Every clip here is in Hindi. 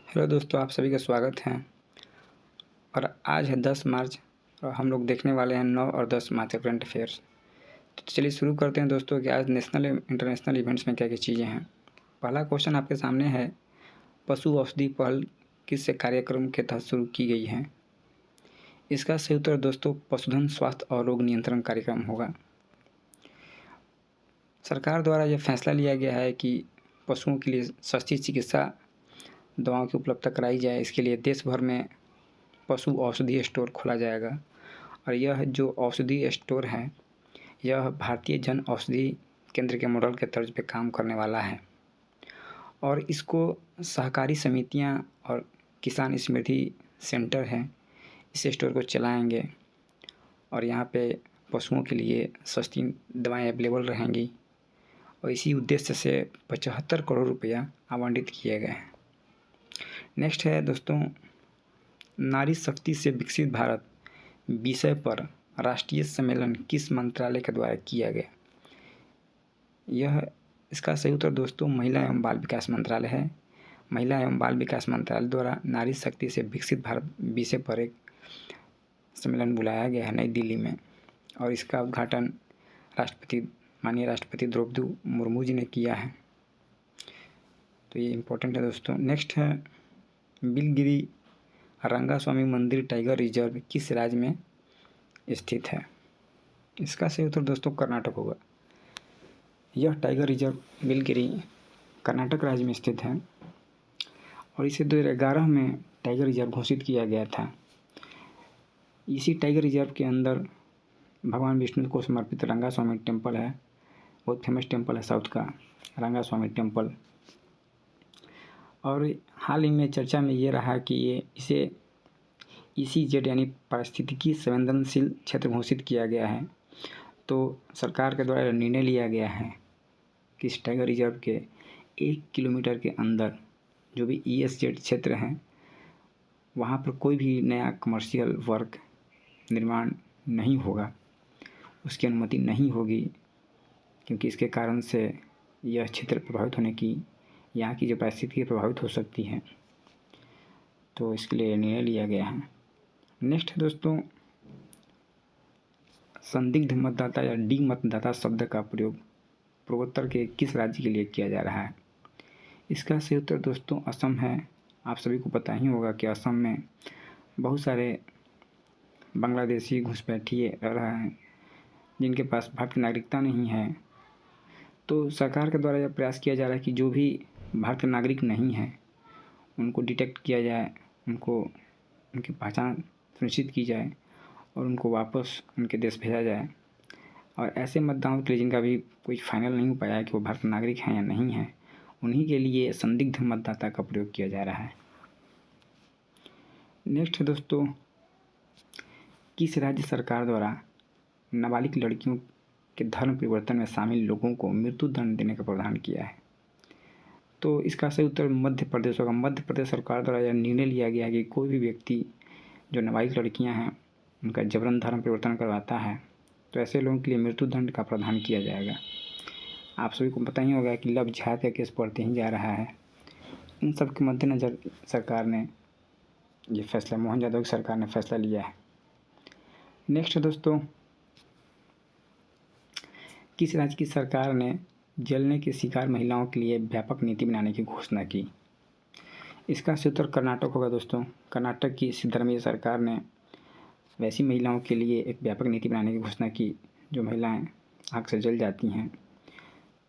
हेलो दोस्तों, आप सभी का स्वागत है। और आज है 10 मार्च और हम लोग देखने वाले हैं 9 और 10 मार्च का करंट अफेयर्स। तो चलिए शुरू करते हैं दोस्तों कि आज नेशनल इंटरनेशनल इवेंट्स में क्या क्या चीज़ें हैं। पहला क्वेश्चन आपके सामने है, पशु औषधि पहल किस कार्यक्रम के तहत शुरू की गई है? इसका सही उत्तर दोस्तों पशुधन स्वास्थ्य और रोग नियंत्रण कार्यक्रम होगा। सरकार द्वारा यह फैसला लिया गया है कि पशुओं के लिए सस्ती चिकित्सा दवाओं की उपलब्धता कराई जाए। इसके लिए देश भर में पशु औषधि स्टोर खोला जाएगा और यह जो औषधि स्टोर है यह भारतीय जन औषधि केंद्र के मॉडल के तर्ज पे काम करने वाला है और इसको सहकारी समितियां और किसान समृद्धि सेंटर हैं इस स्टोर को चलाएंगे और यहाँ पे पशुओं के लिए सस्ती दवाएं अवेलेबल रहेंगी और इसी उद्देश्य से 75 करोड़ रुपया आवंटित किए गए हैं। नेक्स्ट है दोस्तों, नारी शक्ति से विकसित भारत विषय पर राष्ट्रीय सम्मेलन किस मंत्रालय के द्वारा किया गया? इसका सही उत्तर दोस्तों महिला एवं बाल विकास मंत्रालय है। महिला एवं बाल विकास मंत्रालय द्वारा नारी शक्ति से विकसित भारत विषय पर एक सम्मेलन बुलाया गया है नई दिल्ली में और इसका उद्घाटन माननीय राष्ट्रपति द्रौपदी मुर्मू जी ने किया है। तो ये इम्पोर्टेंट है दोस्तों। नेक्स्ट है, बिलगिरी रंगास्वामी मंदिर टाइगर रिजर्व किस राज्य में स्थित है? इसका सही उत्तर दोस्तों कर्नाटक होगा। यह टाइगर रिजर्व बिलगिरी कर्नाटक राज्य में स्थित है और इसे 2011 में टाइगर रिजर्व घोषित किया गया था। इसी टाइगर रिजर्व के अंदर भगवान विष्णु को समर्पित रंगास्वामी टेम्पल है, बहुत फेमस टेम्पल है साउथ का रंगास्वामी टेम्पल। और हाल ही में चर्चा में ये रहा कि इसे ECZ यानी पारिस्थितिकी संवेदनशील क्षेत्र घोषित किया गया है। तो सरकार के द्वारा निर्णय लिया गया है कि इस टाइगर रिजर्व के 1 किलोमीटर के अंदर जो भी ESZ क्षेत्र हैं वहाँ पर कोई भी नया कमर्शियल वर्क निर्माण नहीं होगा, उसकी अनुमति नहीं होगी, क्योंकि इसके कारण से यह क्षेत्र प्रभावित होने की यहाँ की जो पारिस्थितिकी प्रभावित हो सकती है। तो इसके लिए निर्णय लिया गया है। नेक्स्ट है दोस्तों, संदिग्ध मतदाता या डी मतदाता शब्द का प्रयोग पूर्वोत्तर के किस राज्य के लिए किया जा रहा है? इसका सही उत्तर दोस्तों असम है। आप सभी को पता ही होगा कि असम में बहुत सारे बांग्लादेशी घुसपैठिए रह रहे हैं जिनके पास भारतीय नागरिकता नहीं है। तो सरकार के द्वारा यह प्रयास किया जा रहा है कि जो भी भारतीय नागरिक नहीं है उनको डिटेक्ट किया जाए, उनकी पहचान सुनिश्चित की जाए और उनको वापस उनके देश भेजा जाए। और ऐसे मतदाताओं के लिए जिनका भी कोई फाइनल नहीं हो पाया है कि वो भारतीय नागरिक हैं या नहीं हैं, उन्हीं के लिए संदिग्ध मतदाता का प्रयोग किया जा रहा है। नेक्स्ट है दोस्तों, किस राज्य सरकार द्वारा नाबालिग लड़कियों के धर्म परिवर्तन में शामिल लोगों को मृत्यु दंड देने का प्रावधान किया है? तो इसका सही उत्तर मध्य प्रदेश होगा। मध्य प्रदेश सरकार द्वारा यह निर्णय लिया गया है कि कोई भी व्यक्ति जो नाबालिग लड़कियां हैं उनका जबरन धर्म परिवर्तन करवाता है तो ऐसे लोगों के लिए मृत्यु दंड का प्रावधान किया जाएगा। आप सभी को पता ही होगा कि लव जिहाद का केस बढ़ते ही जा रहा है। इन सब के मद्देनज़र सरकार ने ये फैसला, मोहन यादव की सरकार ने फैसला लिया है। नेक्स्ट दोस्तों, किस राज्य की सरकार ने जलने के शिकार महिलाओं के लिए व्यापक नीति बनाने की घोषणा की? इसका सही उत्तर कर्नाटक होगा दोस्तों। कर्नाटक की सिद्धरामैया सरकार ने वैसी महिलाओं के लिए एक व्यापक नीति बनाने की घोषणा की जो महिलाएं आग से जल जाती हैं।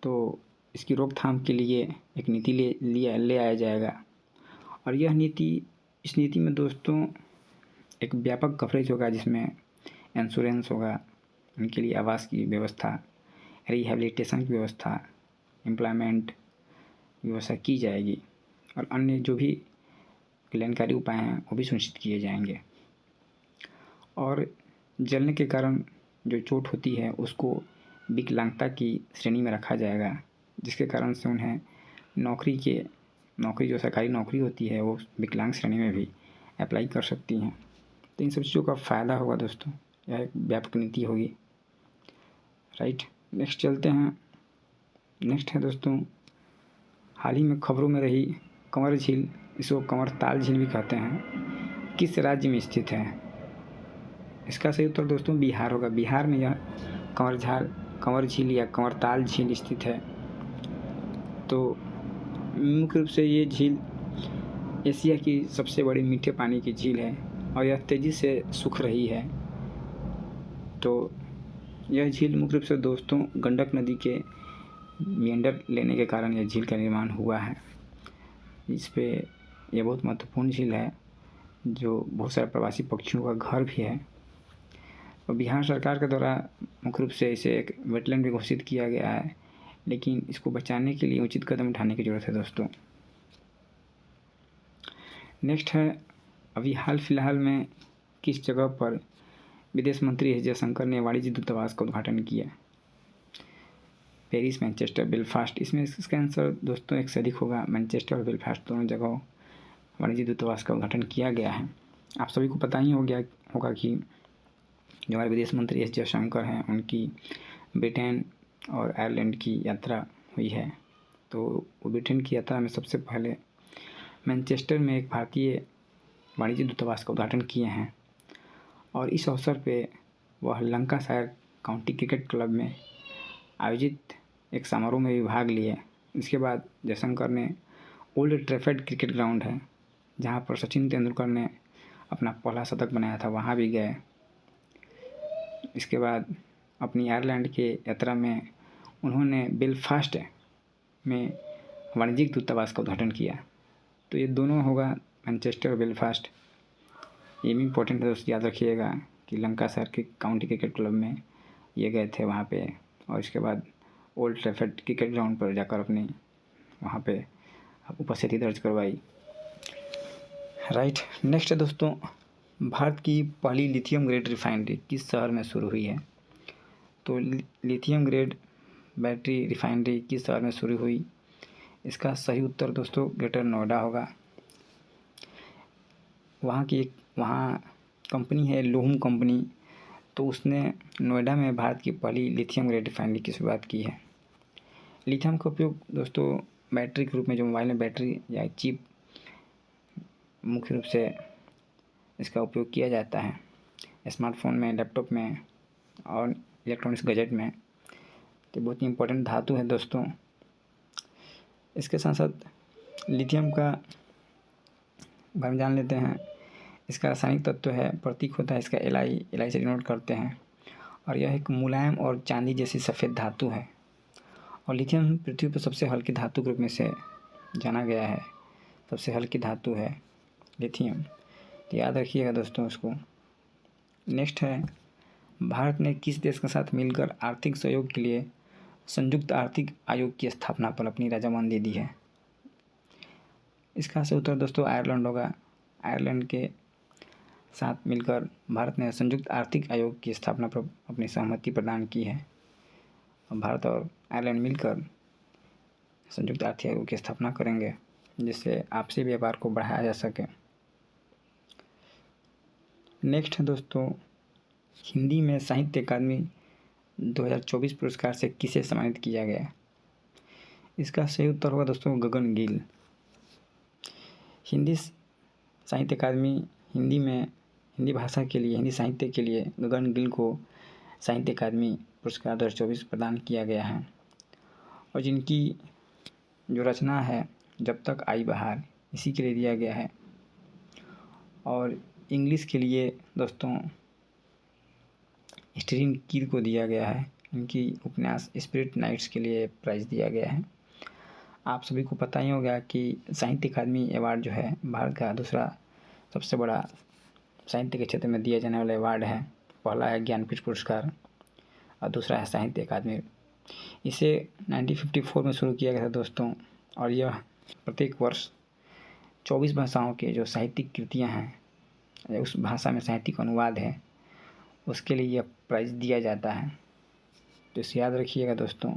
तो इसकी रोकथाम के लिए एक नीति ले आया जाएगा और इस नीति में दोस्तों एक व्यापक कवरेज होगा जिसमें इंश्योरेंस होगा, उनके लिए आवास की व्यवस्था, रिहैबिलिटेशन की व्यवस्था, एम्प्लॉयमेंट व्यवस्था की जाएगी और अन्य जो भी कल्याणकारी उपाय हैं वो भी सुनिश्चित किए जाएंगे। और जलने के कारण जो चोट होती है उसको विकलांगता की श्रेणी में रखा जाएगा, जिसके कारण से उन्हें नौकरी जो सरकारी नौकरी होती है वो विकलांग श्रेणी में भी अप्लाई कर सकती हैं। तो इन सब चीज़ों का फ़ायदा होगा दोस्तों, यह एक व्यापक नीति होगी। राइट, नेक्स्ट चलते हैं। नेक्स्ट है दोस्तों, हाल ही में खबरों में रही कंवर झील इसको कंवरताल झील भी कहते हैं, किस राज्य में स्थित है? इसका सही उत्तर दोस्तों बिहार होगा। बिहार में यह कंवर झील या कंवरताल झील स्थित है। तो मुख्य रूप से ये झील एशिया की सबसे बड़ी मीठे पानी की झील है और यह तेज़ी से सूख रही है। तो यह झील मुख्य रूप से दोस्तों गंडक नदी के मेंढर लेने के कारण यह झील का निर्माण हुआ है। इस पे यह बहुत महत्वपूर्ण झील है जो बहुत सारे प्रवासी पक्षियों का घर भी है। और बिहार सरकार के द्वारा मुख्य रूप से इसे एक वेटलैंड भी घोषित किया गया है, लेकिन इसको बचाने के लिए उचित कदम उठाने की ज़रूरत है दोस्तों। नेक्स्ट है, अभी हाल फिलहाल में किस जगह पर विदेश मंत्री एस जयशंकर ने वाणिज्य दूतावास का उद्घाटन किया? Paris, Manchester, Belfast. इसमें इसका आंसर दोस्तों एक से अधिक होगा। मैनचेस्टर और बेलफास्ट दोनों जगह वाणिज्य दूतावास का उद्घाटन किया गया है। आप सभी को पता ही होगा कि जो हमारे विदेश मंत्री एस जयशंकर हैं उनकी ब्रिटेन और आयरलैंड की यात्रा हुई है। तो वो ब्रिटेन की यात्रा में सबसे पहले मैनचेस्टर में एक भारतीय वाणिज्य दूतावास का उद्घाटन किए हैं और इस अवसर पे वह लंकाशायर काउंटी क्रिकेट क्लब में आयोजित एक समारोह में भी भाग लिए। इसके बाद जयशंकर ने ओल्ड ट्रैफर्ड क्रिकेट ग्राउंड है जहाँ पर सचिन तेंदुलकर ने अपना पहला शतक बनाया था, वहाँ भी गए। इसके बाद अपनी आयरलैंड के यात्रा में उन्होंने बेलफास्ट में वाणिज्यिक दूतावास का उद्घाटन किया। तो ये दोनों होगा मैनचेस्टर और बेलफास्ट। ये भी इम्पोर्टेंट है दोस्तों, याद रखिएगा कि लंकाशायर के काउंटी क्रिकेट क्लब में ये गए थे वहाँ पे, और इसके बाद ओल्ड ट्रैफर्ड क्रिकेट ग्राउंड पर जाकर अपनी वहाँ पे उपस्थिति दर्ज करवाई। राइट। नेक्स्ट है दोस्तों, भारत की पहली लिथियम ग्रेड रिफाइनरी किस शहर में शुरू हुई है? तो लिथियम ग्रेड बैटरी रिफाइनरी किस शहर में शुरू हुई? इसका सही उत्तर दोस्तों ग्रेटर नोएडा होगा। वहाँ कंपनी है लोहम कंपनी, तो उसने नोएडा में भारत की पहली लिथियम ग्रेड रिफाइनरी की शुरुआत की है। लिथियम का उपयोग दोस्तों बैटरी के रूप में, जो मोबाइल में बैटरी या चिप, मुख्य रूप से इसका उपयोग किया जाता है स्मार्टफोन में, लैपटॉप में और इलेक्ट्रॉनिक्स गैजेट में। तो बहुत ही इम्पोर्टेंट धातु है दोस्तों। इसके साथ साथ लिथियम का बारे में जान लेते हैं। इसका रासायनिक तत्व है, प्रतीक होता है इसका एल से डिनोट करते हैं, और यह एक मुलायम और चांदी जैसी सफ़ेद धातु है। और लिथियम पृथ्वी पर सबसे हल्की धातु के रूप में से जाना गया है। सबसे हल्की धातु है लिथियम, तो याद रखिएगा दोस्तों उसको। नेक्स्ट है, भारत ने किस देश के साथ मिलकर आर्थिक सहयोग के लिए संयुक्त आर्थिक आयोग की स्थापना पर अपनी रजामंदी दी है? इसका सही उत्तर दोस्तों आयरलैंड होगा। आयरलैंड के साथ मिलकर भारत ने संयुक्त आर्थिक आयोग की स्थापना पर अपनी सहमति प्रदान की है। भारत और आयरलैंड मिलकर संयुक्त आर्थिक आयोग की स्थापना करेंगे जिससे आपसी व्यापार को बढ़ाया जा सके। नेक्स्ट है दोस्तों, हिंदी में साहित्य अकादमी 2024 पुरस्कार से किसे सम्मानित किया गया? इसका सही उत्तर होगा दोस्तों गगन गिल। हिंदी साहित्य अकादमी हिंदी भाषा के लिए, हिंदी साहित्य के लिए गगन गिल को साहित्य अकादमी पुरस्कार 2024 प्रदान किया गया है। और जिनकी जो रचना है जब तक आई बहार, इसी के लिए दिया गया है। और इंग्लिश के लिए दोस्तों स्टीवन कील को दिया गया है। इनकी उपन्यास स्पिरिट नाइट्स के लिए प्राइज़ दिया गया है। आप सभी को पता ही होगा कि साहित्य अकादमी अवार्ड जो है भारत का दूसरा सबसे बड़ा साहित्य के क्षेत्र में दिया जाने वाला अवार्ड है। पहला है ज्ञानपीठ पुरस्कार और दूसरा है साहित्य अकादमी। इसे 1954 में शुरू किया गया था दोस्तों, और यह प्रत्येक वर्ष 24 भाषाओं के जो साहित्यिक कृतियाँ हैं, उस भाषा में साहित्यिक अनुवाद है, उसके लिए यह प्राइज़ दिया जाता है। तो इसे याद रखिएगा दोस्तों,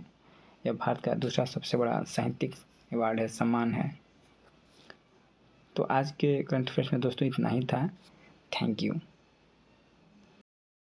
यह भारत का दूसरा सबसे बड़ा साहित्यिक अवार्ड है, सम्मान है। तो आज के करंट अफेयर्स में दोस्तों इतना ही था। Thank you.